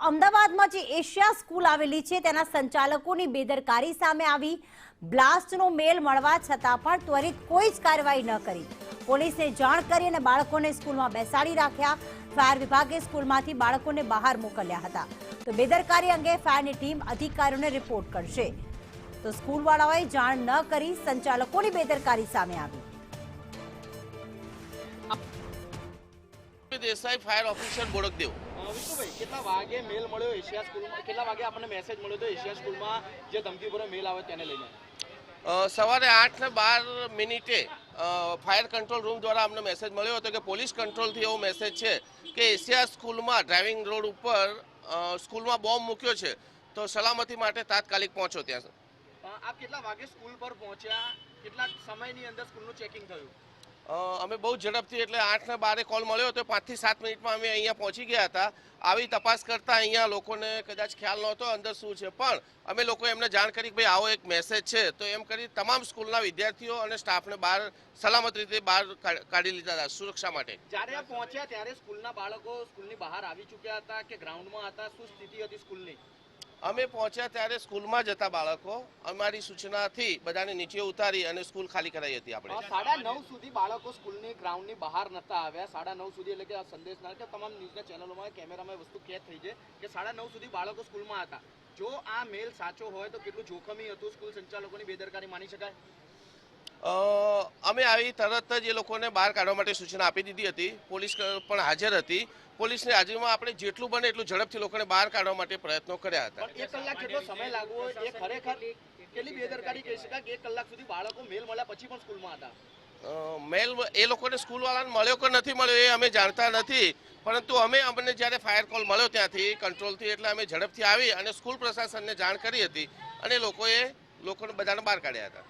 અમદાવાદમાં જે Asia school આવેલી છે તેના સંચાલકોની બેદરકારી સામે આવી। બ્લાસ્ટનો મેલ મળવા છતાં પણ ત્વરિત કોઈ જ કાર્યવાહી ન કરી। પોલીસને જાણ કરી અને બાળકોને સ્કૂલમાં બેસાડી રાખ્યા। ફાયર વિભાગે સ્કૂલમાંથી બાળકોને બહાર મોકલ્યા હતા। તો બેદરકારી અંગે ફાયરની ટીમ અધિકારીઓને રિપોર્ટ કરશે। તો સ્કૂલવાળાઓએ જાણ ન કરી સંચાલકોની બેદરકારી સામે આવી। Desai fire officer Bodakdev. વિષ્ણુભાઈ, કેટલા વાગે મેલ મળ્યો એશિયા સ્કૂલમાં? કેટલા વાગે આપણને મેસેજ મળ્યો તો એશિયા સ્કૂલમાં જે ધમકીભર્યો મેલ આવે તેને લઈને? સવારે 8:12 ફાયર કંટ્રોલ રૂમ દ્વારા અમને મેસેજ મળ્યો હતો કે પોલીસ કંટ્રોલથી એવો મેસેજ છે કે એશિયા સ્કૂલમાં ડ્રાઇવિંગ રોડ ઉપર સ્કૂલમાં બોમ્બ મૂક્યો છે, તો સલામતી માટે તાત્કાલિક પહોંચો ત્યાં। આપ કેટલા વાગે સ્કૂલ પર પહોંચ્યા? કેટલા સમયની અંદર સ્કૂલનું ચેકિંગ થયું? અમે બહુ ઝડપથી એટલે 8:12 કોલ મળ્યો હતો, 5 થી 7 મિનિટમાં અમે અહીંયા પહોંચી ગયા હતા। આવી તપાસ કરતા અહીંયા લોકોને કદાચ ખ્યાલ નહોતો અંદર શું છે, પણ અમે લોકો એમને જાણ કરી કે ભાઈ આવો એક મેસેજ છે, તો એમ કરી તમામ સ્કૂલના વિદ્યાર્થીઓ અને સ્ટાફને બહાર સલામત રીતે બહાર કાઢી લીધા હતા સુરક્ષા માટે। જ્યારે આપ પહોંચ્યા ત્યારે સ્કૂલના બાળકો સ્કૂલની બહાર આવી ચૂક્યા હતા કે ગ્રાઉન્ડમાં હતા? શું સ્થિતિ હતી સ્કૂલની? અમે પહોંચ્યા ત્યારે સ્કૂલમાં જ હતા બાળકો। અમારી સૂચનાથી બધાને નીચે ઉતારી અને સ્કૂલ ખાલી કરાવી હતી આપણે। 9:30 સુધી બાળકો સ્કૂલની ગ્રાઉન્ડની બહાર નતા આવ્યા। 9:30 સુધી એટલે કે આ સંદેશ ના કે તમામ ન્યૂઝના ચેનલોમાં કેમેરામાં વસ્તુ કેદ થઈ છે કે 9:30 સુધી બાળકો સ્કૂલમાં હતા। જો આ મેલ સાચો હોય તો કેટલું જોખમી હતું? સ્કૂલ સંચાલકોની બેદરકારી માની શકાય? અમે આવી તરત જ એ લોકોને બહાર કાઢવા માટે સૂચના આપી દીધી હતી। પોલીસ પણ હાજર હતી। પોલીસની હાજરીમાં આપણે જેટલું બને એટલું ઝડપથી લોકોને બહાર કાઢવા માટે પ્રયત્નો કર્યા હતા। 1 કલાક જેટલો સમય લાગવો એ ખરેખર કેટલી બેદરકારી કહી શકાય કે 1 કલાક સુધી બાળકો મેલ મળ્યા પછી પણ સ્કૂલમાં હતા? મેલ એ લોકોને સ્કૂલવાળાને મળ્યો કે નથી મળ્યો એ અમે જાણતા નથી, પરંતુ અમને જ્યારે ફાયર કોલ મળ્યો ત્યાંથી કંટ્રોલથી, એટલે અમે ઝડપથી આવી અને સ્કૂલ પ્રશાસનને જાણ કરી હતી અને લોકોને બધાને બહાર કાઢ્યા હતા।